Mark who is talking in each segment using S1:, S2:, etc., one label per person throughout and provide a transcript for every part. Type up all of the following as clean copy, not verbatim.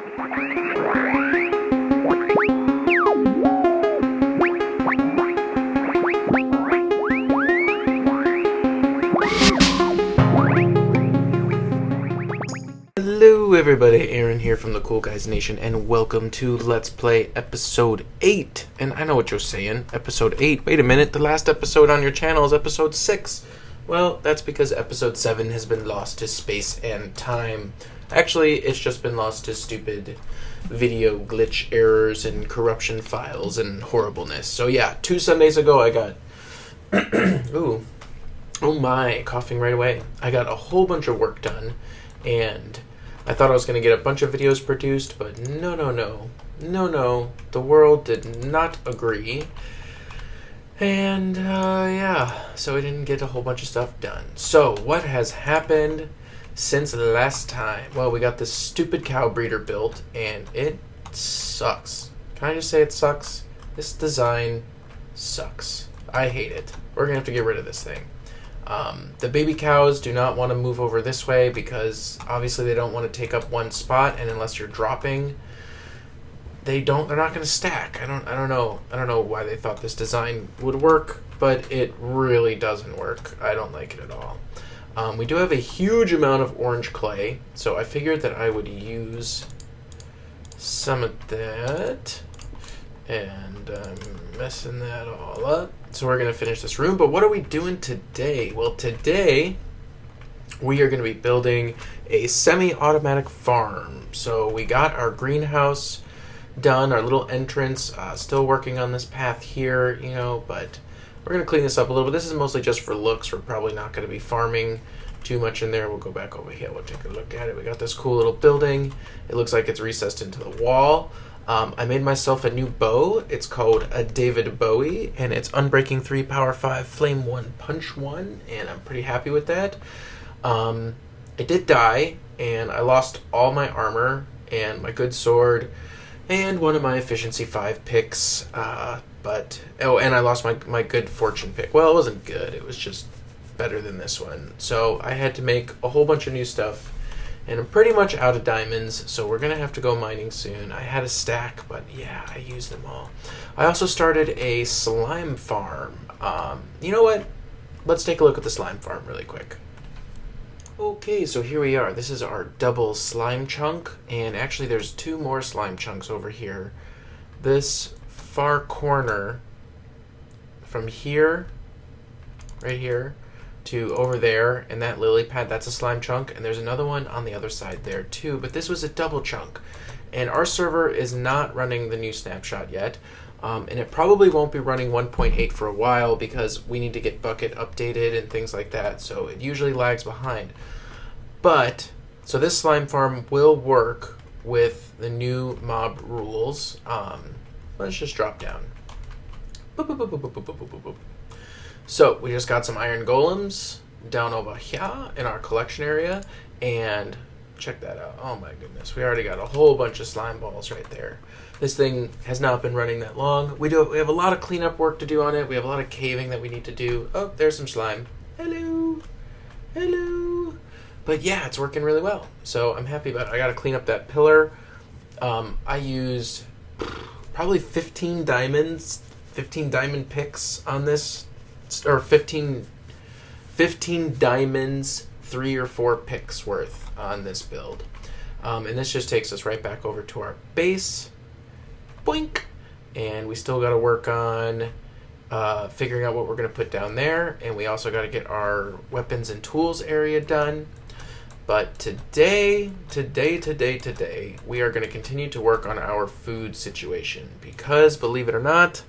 S1: Hello everybody, Aaron here from the Cool Guys Nation, and welcome to Let's Play Episode 8. And I know what you're saying, Episode 8, wait a minute, the last episode on your channel is Episode 6. Well, that's because Episode 7 has been lost to space and time. Actually, it's just been lost to stupid video glitch errors and corruption files and horribleness. So yeah, 2 Sundays ago I got... Ooh. Oh my, coughing right away. I got a whole bunch of work done, and I thought I was going to get a bunch of videos produced, but no. The world did not agree. And, yeah, so I didn't get a whole bunch of stuff done. So, what has happened since last time? Well, we got this stupid cow breeder built, and it sucks. Can I just say it sucks? This design sucks. I hate it. We're going to have to get rid of this thing. The baby cows do not want to move over this way because obviously they don't want to take up one spot, and unless you're dropping, they're not going to stack. I don't know why they thought this design would work, but it really doesn't work. I don't like it at all. We do have a huge amount of orange clay, so I figured that I would use some of that, and I'm messing that all up. So we're going to finish this room, but what are we doing today? Well, today we are going to be building a semi-automatic farm. So we got our greenhouse done, our little entrance, still working on this path here, but we're going to clean this up a little bit. This is mostly just for looks. We're probably not going to be farming too much in there. We'll go back over here. We'll take a look at it. We got this cool little building. It looks like it's recessed into the wall. I made myself a new bow. It's called a David Bowie, and it's Unbreaking 3, Power 5, Flame 1, Punch 1, and I'm pretty happy with that. It did die, and I lost all my armor, and my good sword, and one of my Efficiency 5 picks, and I lost my good Fortune pick. Well, it wasn't good, it was just better than this one. So I had to make a whole bunch of new stuff. And I'm pretty much out of diamonds, so we're going to have to go mining soon. I had a stack, but yeah, I used them all. I also started a slime farm. You know what? Let's take a look at the slime farm really quick. Okay, so here we are. This is our double slime chunk, and actually there's 2 more slime chunks over here. This far corner from here, right here, to over there, and that lily pad, that's a slime chunk, and there's another one on the other side there too, but this was a double chunk. And our server is not running the new snapshot yet, and it probably won't be running 1.8 for a while because we need to get Bucket updated and things like that, so it usually lags behind. But, so this slime farm will work with the new mob rules. Let's just drop down. Boop, boop, boop, boop, boop, boop, boop, boop, boop. So, we just got some iron golems down over here in our collection area, and check that out. Oh my goodness, we already got a whole bunch of slime balls right there. This thing has not been running that long. We have a lot of cleanup work to do on it. We have a lot of caving that we need to do. Oh, there's some slime. Hello. But yeah, it's working really well, so I'm happy about it. I got to clean up that pillar. I used probably 15 diamond picks on this, or 15 diamonds, 3 or 4 picks worth on this build. And this just takes us right back over to our base. Boink! And we still got to work on figuring out what we're going to put down there. And we also got to get our weapons and tools area done. But today, we are going to continue to work on our food situation. Because, believe it or not,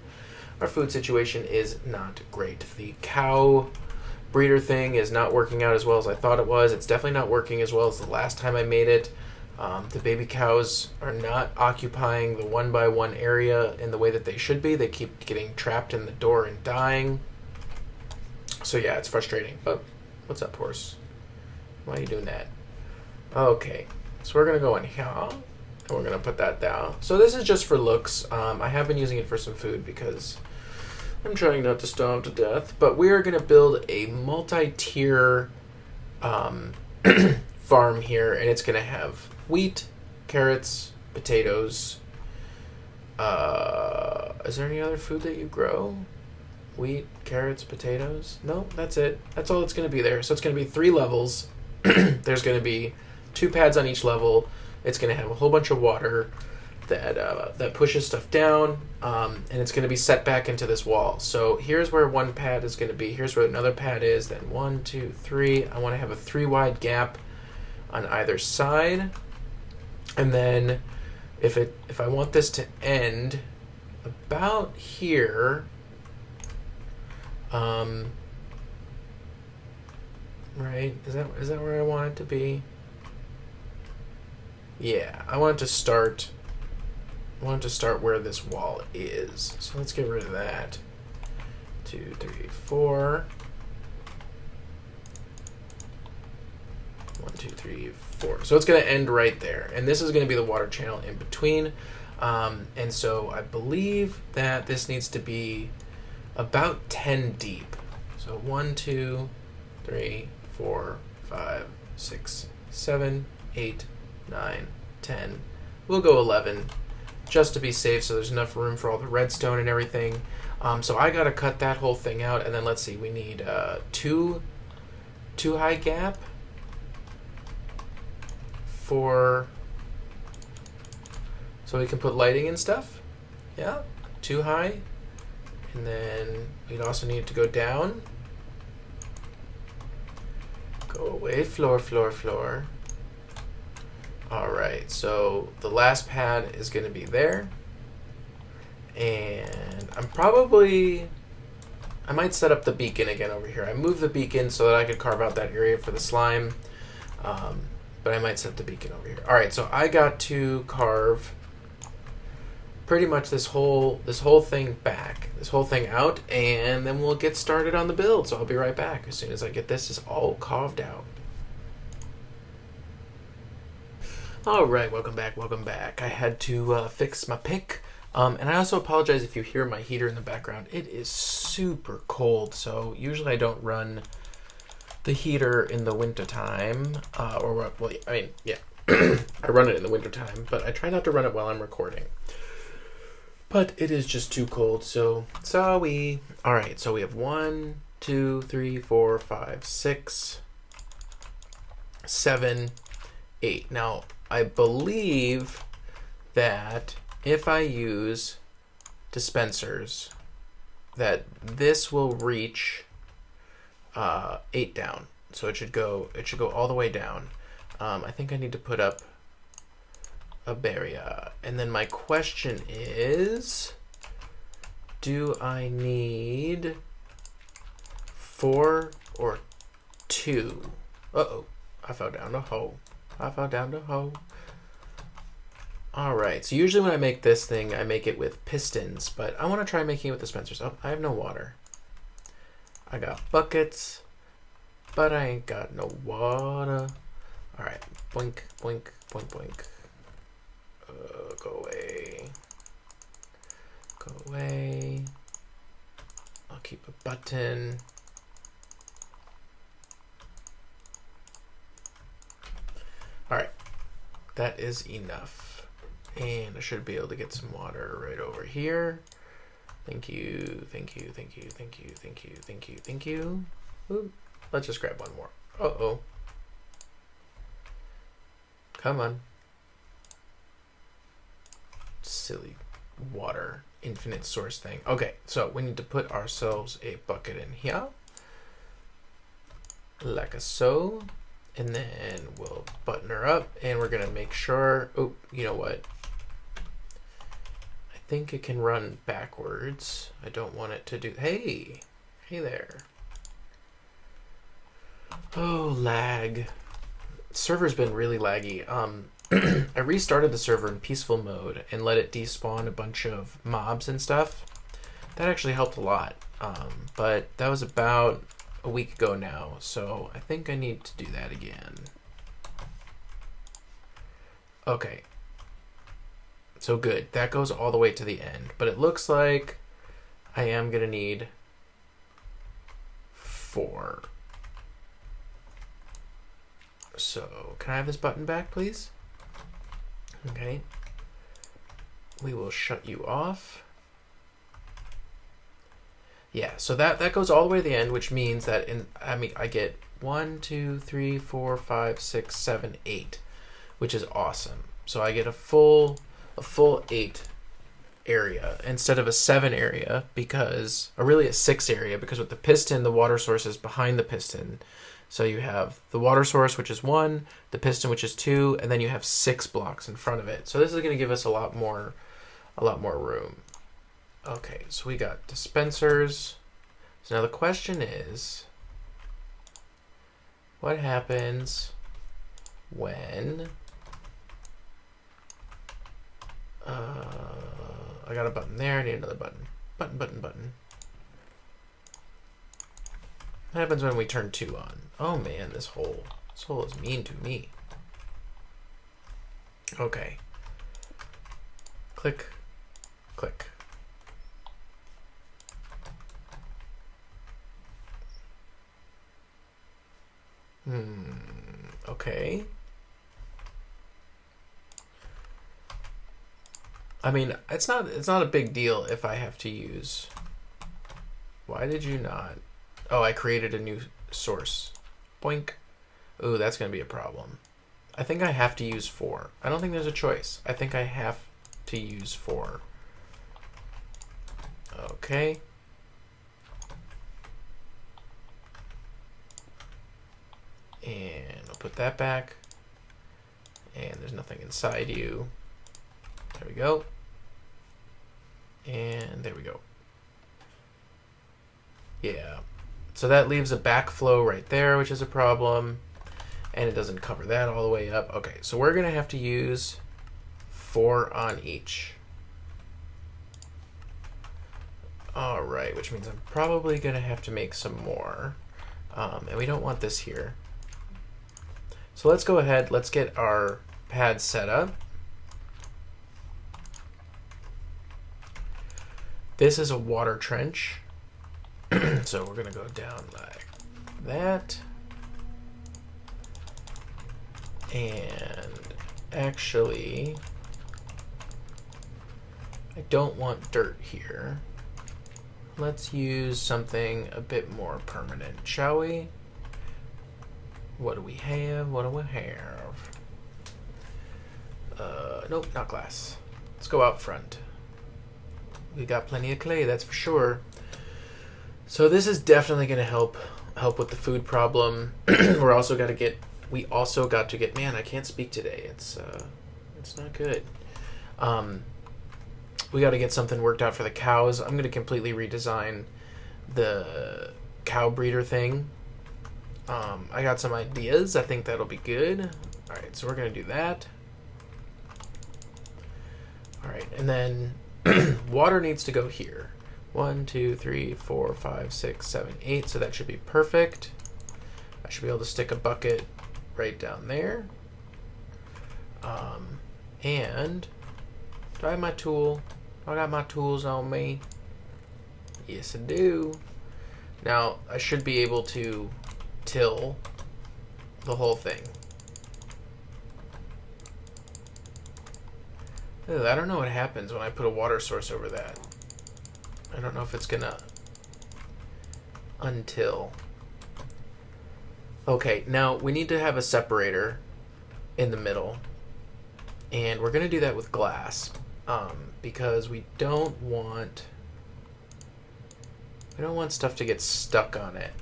S1: our food situation is not great. The cow breeder thing is not working out as well as I thought it was. It's definitely not working as well as the last time I made it. The baby cows are not occupying the 1x1 area in the way that they should be. They keep getting trapped in the door and dying. So yeah, it's frustrating. But what's up, horse? Why are you doing that? Okay, so we're going to go in here. And we're going to put that down. So this is just for looks. I have been using it for some food because I'm trying not to starve to death. But we are going to build a multi-tier farm here. And it's going to have wheat, carrots, potatoes. Is there any other food that you grow? Wheat, carrots, potatoes? No, that's it. That's all it's going to be there. So it's going to be 3 levels. There's going to be 2 pads on each level. It's going to have a whole bunch of water that pushes stuff down, and it's going to be set back into this wall. So here's where one pad is going to be. Here's where another pad is. Then 1, 2, 3. I want to have a 3 wide gap on either side. And then if I want this to end about here, right? Is that where I want it to be? Yeah, I want it to start where this wall is. So let's get rid of that. 2, 3, 4. 1, 2, 3, 4. So it's going to end right there. And this is going to be the water channel in between. And so I believe that this needs to be about 10 deep. So 1, 2, 3, 4, 5, 6, 7, 8, 9, 10. We'll go 11 just to be safe, so there's enough room for all the redstone and everything. So I got to cut that whole thing out, and then let's see, we need 2 high gap for, so we can put lighting and stuff. Yeah, 2 high. And then we'd also need to go down. Go away, floor, floor, floor. Alright, so the last pad is going to be there. And I might set up the beacon again over here. I moved the beacon so that I could carve out that area for the slime. But I might set the beacon over here. Alright, so I got to carve pretty much this whole thing back, this whole thing out, and then we'll get started on the build. So I'll be right back as soon as I get this all carved out. Alright, welcome back. I had to fix my pick. And I also apologize if you hear my heater in the background. It is super cold, so usually I don't run the heater in the wintertime. I run it in the wintertime, but I try not to run it while I'm recording. But it is just too cold, so sorry. Alright, so we have 1, 2, 3, 4, 5, 6, 7, 8. Now, I believe that if I use dispensers, that this will reach 8 down. So it should go all the way down. I think I need to put up a barrier. And then my question is, do I need 4 or 2? Uh-oh, I fell down the hole. Alright, so usually when I make this thing, I make it with pistons, but I want to try making it with dispensers. Oh, I have no water. I got buckets, but I ain't got no water. Alright, boink, boink, boink, boink. Go away. Go away. I'll keep a button. Alright, that is enough. And I should be able to get some water right over here. Thank you, thank you, thank you, thank you, thank you, thank you, thank you. Ooh, let's just grab one more. Uh-oh. Come on. Silly water infinite source thing. Okay, so we need to put ourselves a bucket in here. Like so. And then we'll button her up and we're gonna make sure, oh, you know what? I think it can run backwards. I don't want it to do, hey there. Oh, lag. Server's been really laggy. I restarted the server in peaceful mode and let it despawn a bunch of mobs and stuff. That actually helped a lot. But that was about a week ago now, so I think I need to do that again. Okay. So good. That goes all the way to the end. But it looks like I am going to need 4. So, can I have this button back, please? Okay. we will shut you off. Yeah, so that goes all the way to the end, which means that I get 1, 2, 3, 4, 5, 6, 7, 8, which is awesome. So I get a full 8 area instead of a 7 area, because, or really a 6 area, because with the piston, the water source is behind the piston. So you have the water source, which is 1, the piston, which is 2, and then you have 6 blocks in front of it. So this is going to give us a lot more room. Okay, so we got dispensers. So now the question is, what happens when I got a button there, I need another button. Button. What happens when we turn 2 on? Oh man, this hole is mean to me. Okay. Click, click. Okay. I mean, it's not a big deal if I have to use. Why did you not? Oh, I created a new source. Boink. Ooh, that's going to be a problem. I think I have to use 4. I don't think there's a choice. I think I have to use 4. Okay. And I'll put that back. And there's nothing inside you. There we go. And there we go. Yeah. So that leaves a backflow right there, which is a problem. And it doesn't cover that all the way up. Okay, so we're going to have to use 4 on each. All right, which means I'm probably going to have to make some more. And we don't want this here. So let's go ahead. Let's get our pad set up. This is a water trench. So we're going to go down like that. And actually, I don't want dirt here. Let's use something a bit more permanent, shall we? What do we have? What do we have? Nope, not glass. Let's go out front. We got plenty of clay, that's for sure. So this is definitely going to help with the food problem. We also got to get. Man, I can't speak today. It's not good. We got to get something worked out for the cows. I'm going to completely redesign the cow breeder thing. I got some ideas. I think that'll be good. All right, so we're going to do that. All right, and then water needs to go here. 1, 2, 3, 4, 5, 6, 7, 8. So that should be perfect. I should be able to stick a bucket right down there. And do I have my tool? I got my tools on me. Yes, I do. Now I should be able to till the whole thing. Ew, I don't know what happens when I put a water source over that. I don't know if it's gonna until. Okay, now we need to have a separator in the middle, and we're gonna do that with glass, because we don't want stuff to get stuck on it.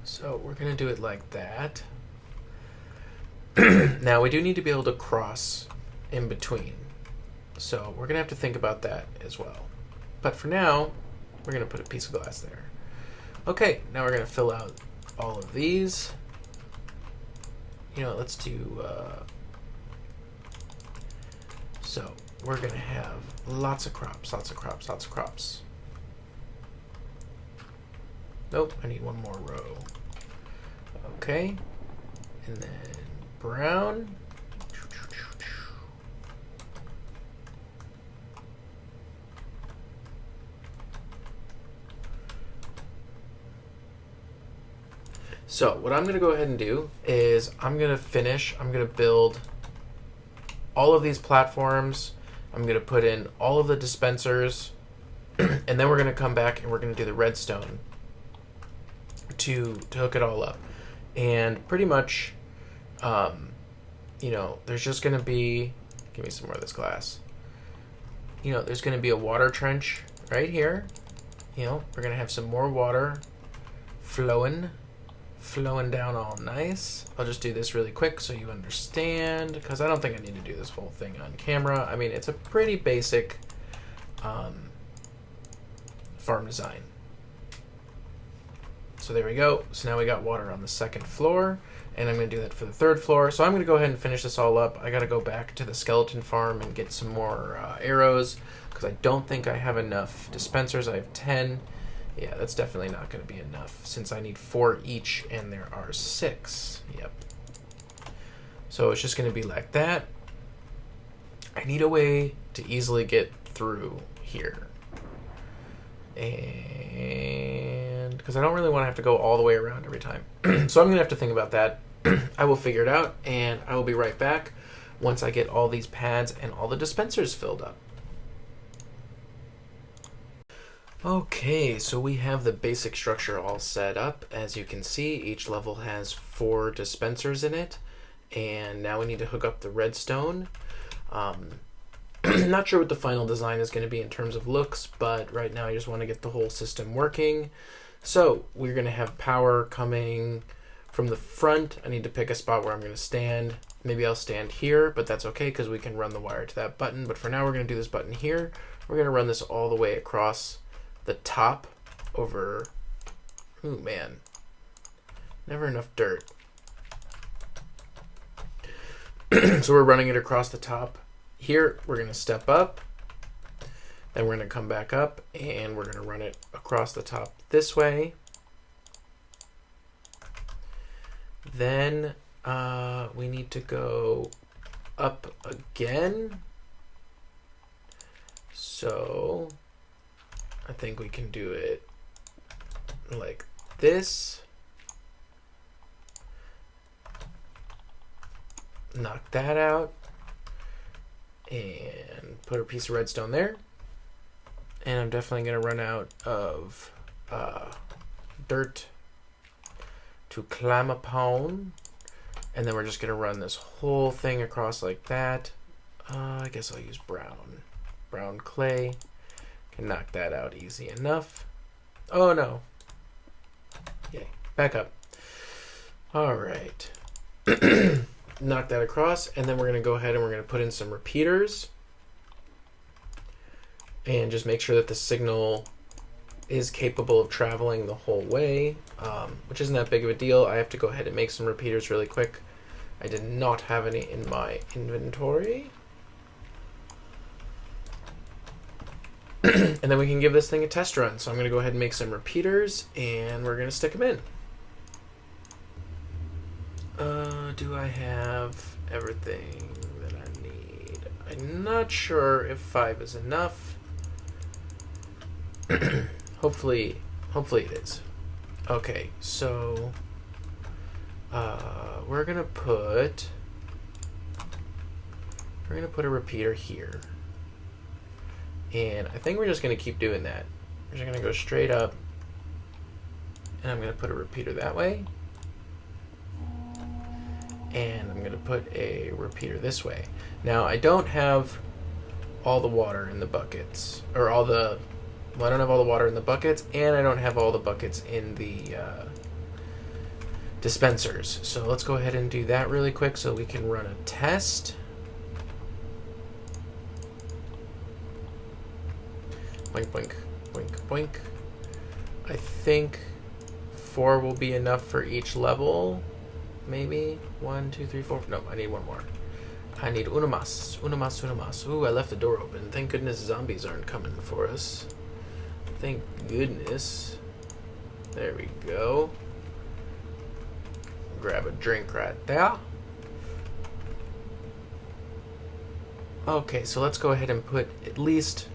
S1: So we're gonna do it like that. Now we do need to be able to cross in between. So we're gonna have to think about that as well. But for now, we're gonna put a piece of glass there. Okay, now we're gonna fill out all of these. You know, let's do, so we're gonna have lots of crops. Nope, I need one more row. Okay, and then brown. So what I'm going to go ahead and do is I'm going to build all of these platforms. I'm going to put in all of the dispensers, and then we're going to come back and we're going to do the redstone to hook it all up. And pretty much, there's just going to be, give me some more of this glass. There's going to be a water trench right here. We're going to have some more water flowing down all nice. I'll just do this really quick so you understand, because I don't think I need to do this whole thing on camera. I mean, it's a pretty basic farm design. So there we go. So now we got water on the second floor, and I'm going to do that for the third floor. So I'm going to go ahead and finish this all up. I got to go back to the skeleton farm and get some more arrows, because I don't think I have enough dispensers. I have 10. Yeah, that's definitely not going to be enough, since I need 4 each, and there are 6. Yep. So it's just going to be like that. I need a way to easily get through here. And because I don't really want to have to go all the way around every time. So I'm going to have to think about that. I will figure it out, and I will be right back once I get all these pads and all the dispensers filled up. Okay, so we have the basic structure all set up. As you can see, each level has 4 dispensers in it, and now we need to hook up the redstone. Not sure what the final design is going to be in terms of looks, but right now I just want to get the whole system working. So we're going to have power coming from the front. I need to pick a spot where I'm going to stand. Maybe I'll stand here, but that's okay because we can run the wire to that button. But for now, we're going to do this button here. We're going to run this all the way across the top over. Ooh, man. Never enough dirt. So we're running it across the top. Here, we're going to step up, then we're going to come back up, and we're going to run it across the top this way. Then we need to go up again. So I think we can do it like this. Knock that out. And put a piece of redstone there. And I'm definitely going to run out of dirt to climb upon. And then we're just going to run this whole thing across like that. I guess I'll use brown clay. Can knock that out easy enough. Oh no. Yay. Back up. All right. Knock that across, and then we're going to go ahead and we're going to put in some repeaters and just make sure that the signal is capable of traveling the whole way, which isn't that big of a deal. I have to go ahead and make some repeaters really quick. I did not have any in my inventory. And then we can give this thing a test run. So I'm going to go ahead and make some repeaters, and we're going to stick them in. Do I have everything that I need? I'm not sure if 5 is enough. Hopefully it is. Okay, so we're gonna put a repeater here, and I think we're just gonna keep doing that. We're just gonna go straight up, and I'm gonna put a repeater that way. And I'm going to put a repeater this way. Now, I don't have all the water in the buckets, or I don't have all the water in the buckets, and I don't have all the buckets in the dispensers. So let's go ahead and do that really quick so we can run a test. Boink, boink, boink, boink. I think 4 will be enough for each level. Maybe 1, 2, 3, 4. No, I need one more. I need una más. Ooh, I left the door open. Thank goodness zombies aren't coming for us. Thank goodness. There we go. Grab a drink right there. Okay, so let's go ahead and put at least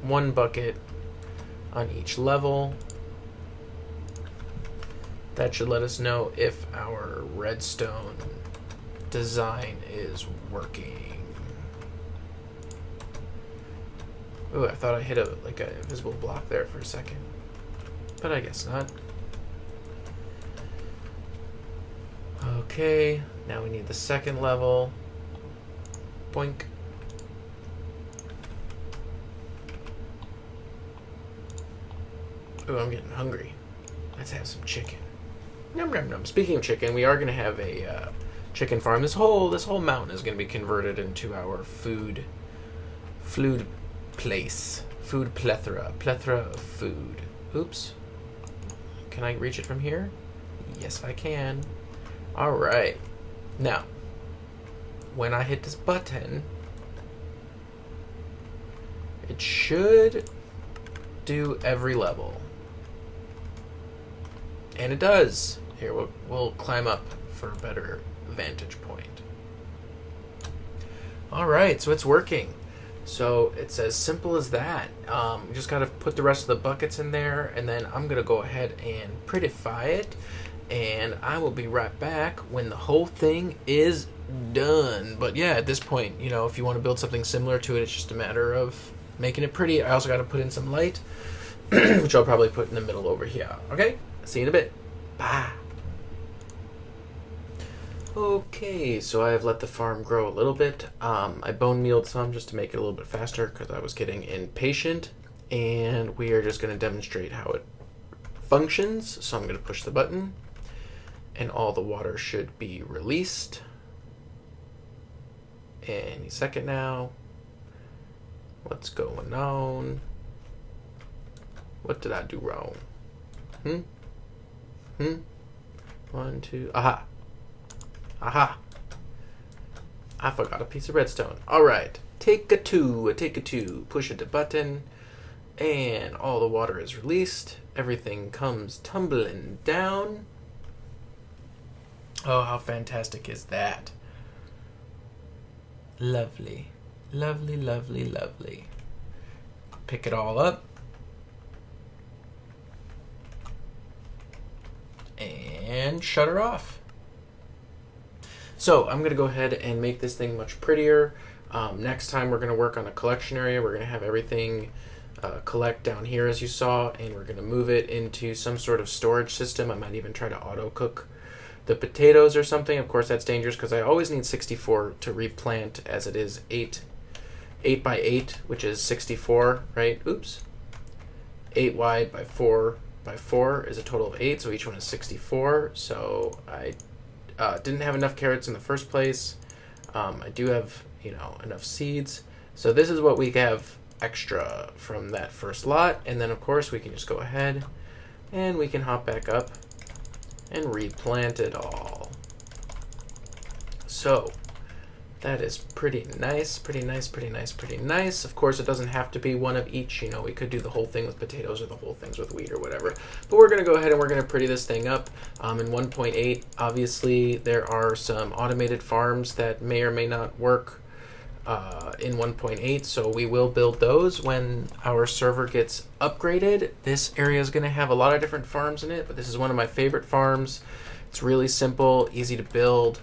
S1: 1 bucket on each level. That should let us know if our redstone design is working. Ooh, I thought I hit a invisible block there for a second, but I guess not. Okay, now we need the second level. Boink. Ooh, I'm getting hungry. Let's have some chicken. Num num num. Speaking of chicken, we are going to have a chicken farm. This whole mountain is going to be converted into our food place. Food plethora of food. Oops. Can I reach it from here? Yes, I can. All right. Now, when I hit this button, it should do every level. And it does. Here, we'll climb up for a better vantage point. All right, so it's working. So it's as simple as that. We just got to put the rest of the buckets in there, and then I'm going to go ahead and prettify it, and I will be right back when the whole thing is done. But yeah, at this point, you know, if you want to build something similar to it, it's just a matter of making it pretty. I also got to put in some light, which I'll probably put in the middle over here. Okay? See you in a bit. Bye. Okay, so I have let the farm grow a little bit. I bone mealed some just to make it a little bit faster because I was getting impatient. And we are just going to demonstrate how it functions. So I'm going to push the button, and all the water should be released. Any second now. What's going on? What did I do wrong? 1, 2, aha. Aha. I forgot a piece of redstone. Alright. Take a two. Push the button. And all the water is released. Everything comes tumbling down. Oh, how fantastic is that? Lovely. Lovely, lovely, lovely. Pick it all up. And shut her off. So I'm going to go ahead and make this thing much prettier. Next time we're going to work on a collection area. We're going to have everything collect down here as you saw, and we're going to move it into some sort of storage system. I might even try to auto cook the potatoes or something. Of course that's dangerous because I always need 64 to replant, as it is 8 by 8, which is 64, right? Oops. 8 wide by 4 by 4 is a total of 8, so each one is 64. So I didn't have enough carrots in the first place. I do have, enough seeds. So this is what we have extra from that first lot. And then, of course, we can just go ahead and we can hop back up and replant it all. So that is pretty nice. Of course, it doesn't have to be one of each. We could do the whole thing with potatoes or the whole things with wheat or whatever. But we're going to go ahead and we're going to pretty this thing up. In 1.8, obviously, there are some automated farms that may or may not work in 1.8. So we will build those when our server gets upgraded. This area is going to have a lot of different farms in it, but this is one of my favorite farms. It's really simple, easy to build.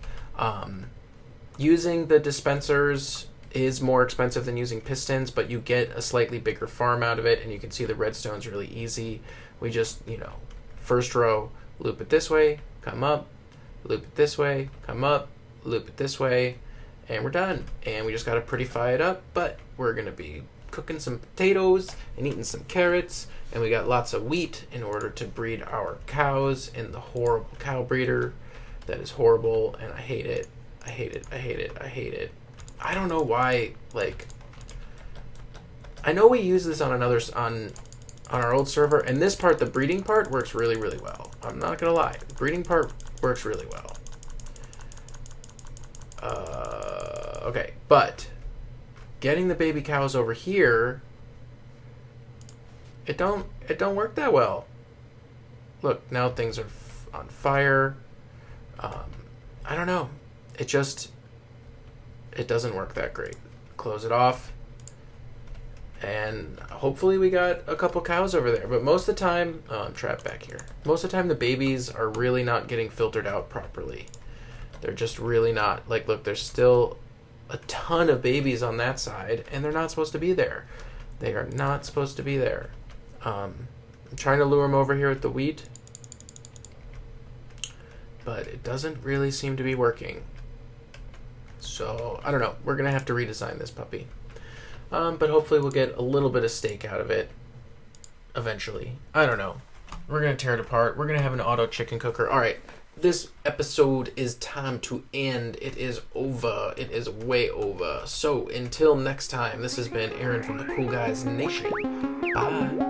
S1: Using the dispensers is more expensive than using pistons, but you get a slightly bigger farm out of it, and you can see the redstone's really easy. We just, first row, loop it this way, come up, loop it this way, come up, loop it this way, and we're done. And we just got to prettify it up, but we're going to be cooking some potatoes and eating some carrots, and we got lots of wheat in order to breed our cows in the horrible cow breeder. That is horrible, and I hate it. I hate it. I don't know why, I know we use this on on our old server, and this part, the breeding part, works really, really well. I'm not gonna lie. The breeding part works really well. Okay, but getting the baby cows over here, it don't work that well. Look, now things are on fire. I don't know. It doesn't work that great. Close it off. And hopefully we got a couple cows over there. But most of the time, oh, I'm trapped back here. Most of the time the babies are really not getting filtered out properly. They're just really not. Like, look, there's still a ton of babies on that side, and they're not supposed to be there. They are not supposed to be there. I'm trying to lure them over here with the wheat, but it doesn't really seem to be working. So, I don't know. We're going to have to redesign this puppy. But hopefully we'll get a little bit of steak out of it eventually. I don't know. We're going to tear it apart. We're going to have an auto chicken cooker. All right. This episode is time to end. It is over. It is way over. So until next time, this has been Aaron from the Cool Guys Nation. Bye.